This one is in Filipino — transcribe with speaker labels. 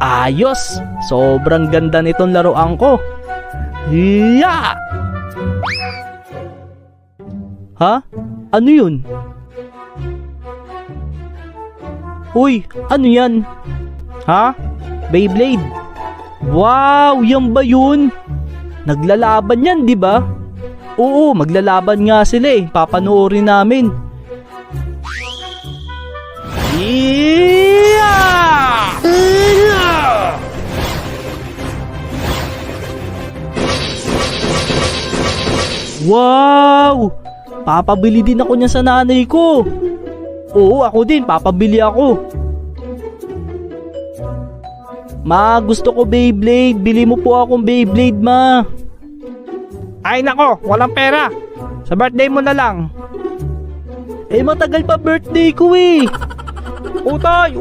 Speaker 1: Ayos! Sobrang ganda nitong laruan ko. Hiya! Ha? Ano yun? Uy, ano yan? Ha? Beyblade? Wow, yan ba yun? Naglalaban yan, di ba? Oo, maglalaban nga sila eh. Papanoorin namin. Yeah! Wow! Papabili din ako niya sa nanay ko. Oo, ako din. Papabili ako. Ma, gusto ko Beyblade. Bili mo po akong Beyblade, ma.
Speaker 2: Ay nako, walang pera. Sa birthday mo na lang.
Speaker 1: Eh, matagal pa birthday ko eh.
Speaker 2: Utay!